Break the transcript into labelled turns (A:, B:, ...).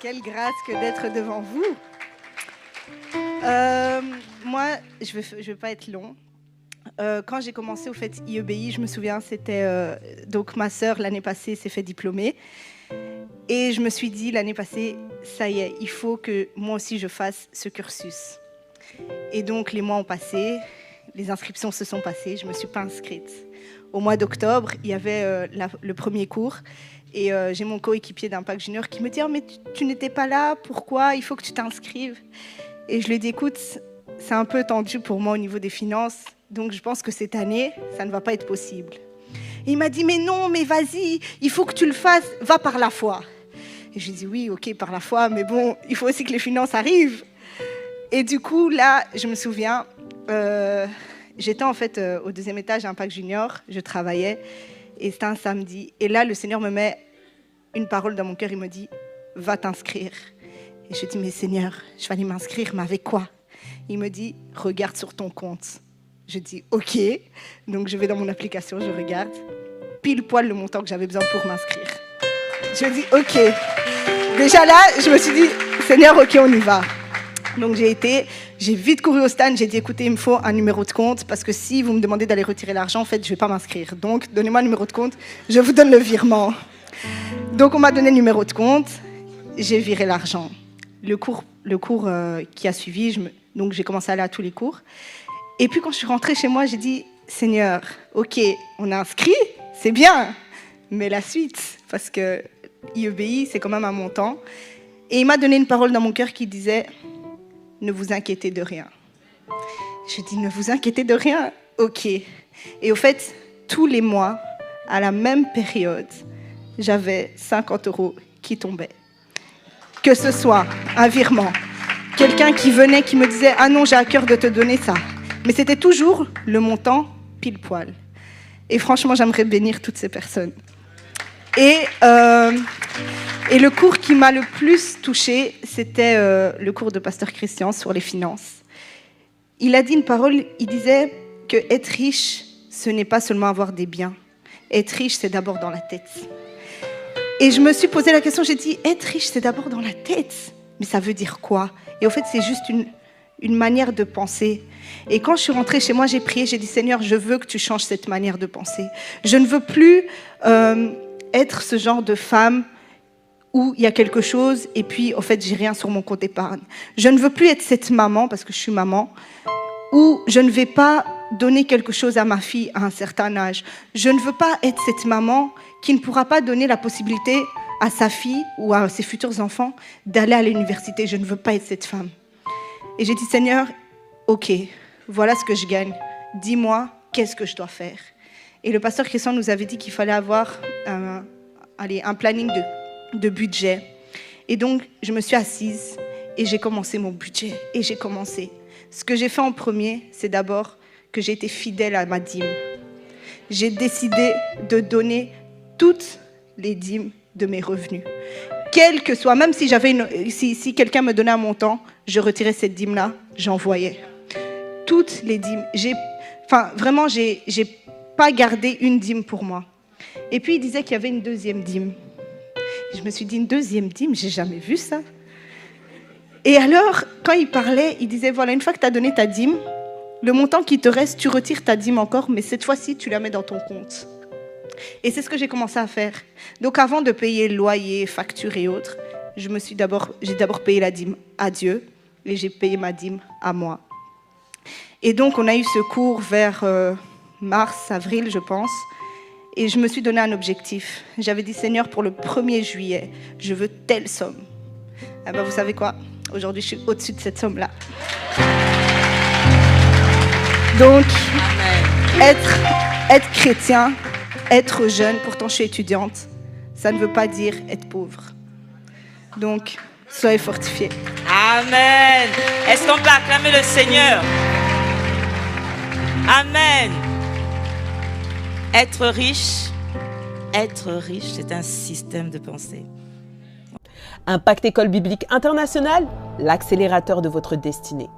A: Quelle grâce que d'être devant vous. Moi, je vais pas être long. Quand j'ai commencé au fait IEBI, je me souviens, c'était donc ma sœur l'année passée s'est fait diplômer et je me suis dit l'année passée, ça y est, il faut que moi aussi je fasse ce cursus. Et donc les mois ont passé, les inscriptions se sont passées, je me suis pas inscrite. Au mois d'octobre, il y avait le premier cours et j'ai mon coéquipier d'Impact Junior qui me dit « Oh mais tu n'étais pas là, pourquoi? Il faut que tu t'inscrives ». Et je lui dis « Écoute, c'est un peu tendu pour moi au niveau des finances, donc je pense que cette année, ça ne va pas être possible. » Et il m'a dit « Mais non, mais vas-y, il faut que tu le fasses, va par la foi. » Et je lui dis « Oui, ok, par la foi, mais bon, il faut aussi que les finances arrivent. » Et du coup, là, je me souviens, j'étais en fait au deuxième étage d'Impact Junior, je travaillais, et c'était un samedi. Et là, le Seigneur me met une parole dans mon cœur, il me dit « Va t'inscrire. » Et je dis « Mais Seigneur, je vais aller m'inscrire, mais avec quoi ?» Il me dit « Regarde sur ton compte. » Je dis « Ok. » Donc je vais dans mon application, je regarde, pile poil le montant que j'avais besoin pour m'inscrire. Je dis « Ok. » Déjà là, je me suis dit « Seigneur, ok, on y va. » Donc j'ai vite couru au stand, j'ai dit écoutez, il me faut un numéro de compte parce que si vous me demandez d'aller retirer l'argent, en fait, je ne vais pas m'inscrire. Donc donnez-moi un numéro de compte, je vous donne le virement. Donc on m'a donné le numéro de compte, j'ai viré l'argent. Le cours qui a suivi, donc j'ai commencé à aller à tous les cours. Et puis quand je suis rentrée chez moi, j'ai dit Seigneur, ok, on a inscrit, c'est bien, mais la suite, parce que IEBI, c'est quand même un montant. Et il m'a donné une parole dans mon cœur qui disait ne vous inquiétez de rien. Je dis, ne vous inquiétez de rien. Ok. Et au fait, tous les mois, à la même période, j'avais 50 € qui tombaient. Que ce soit un virement, quelqu'un qui venait, qui me disait, ah non, j'ai à cœur de te donner ça. Mais c'était toujours le montant pile poil. Et franchement, j'aimerais bénir toutes ces personnes. Et le cours qui m'a le plus touchée, c'était le cours de Pasteur Christian sur les finances. Il a dit une parole, il disait que être riche, ce n'est pas seulement avoir des biens. Être riche, c'est d'abord dans la tête. Et je me suis posé la question, j'ai dit, être riche, c'est d'abord dans la tête. Mais ça veut dire quoi? Et en fait, c'est juste une manière de penser. Et quand je suis rentrée chez moi, j'ai prié, j'ai dit, Seigneur, je veux que tu changes cette manière de penser. Je ne veux plus être ce genre de femme où il y a quelque chose et puis, en fait, j'ai rien sur mon compte épargne. Je ne veux plus être cette maman, parce que je suis maman, où je ne vais pas donner quelque chose à ma fille à un certain âge. Je ne veux pas être cette maman qui ne pourra pas donner la possibilité à sa fille ou à ses futurs enfants d'aller à l'université. Je ne veux pas être cette femme. Et j'ai dit, Seigneur, ok, voilà ce que je gagne. Dis-moi, qu'est-ce que je dois faire? Et le pasteur Christian nous avait dit qu'il fallait avoir un planning de budget. Et donc, je me suis assise et j'ai commencé mon budget. Et j'ai commencé. Ce que j'ai fait en premier, c'est d'abord que j'ai été fidèle à ma dîme. J'ai décidé de donner toutes les dîmes de mes revenus. Quel que soit, même si si quelqu'un me donnait un montant, je retirais cette dîme-là, j'envoyais. Toutes les dîmes. Vraiment, j'ai pas gardé une dîme pour moi. Et puis, il disait qu'il y avait une deuxième dîme. Je me suis dit, une deuxième dîme, j'ai jamais vu ça. Et alors, quand il parlait, il disait, voilà, une fois que tu as donné ta dîme, le montant qui te reste, tu retires ta dîme encore, mais cette fois-ci, tu la mets dans ton compte. Et c'est ce que j'ai commencé à faire. Donc, avant de payer le loyer, factures et autres, j'ai d'abord payé la dîme à Dieu et j'ai payé ma dîme à moi. Et donc, on a eu ce cours vers mars, avril, je pense. Et je me suis donné un objectif. J'avais dit, Seigneur, pour le 1er juillet, je veux telle somme. Eh bien, vous savez quoi? Aujourd'hui, je suis au-dessus de cette somme-là. Donc, être chrétien, être jeune, pourtant je suis étudiante, ça ne veut pas dire être pauvre. Donc, soyez fortifiés.
B: Amen. Est-ce qu'on peut acclamer le Seigneur? Amen. Être riche, c'est un système de pensée.
C: Impact École Biblique Internationale, l'accélérateur de votre destinée.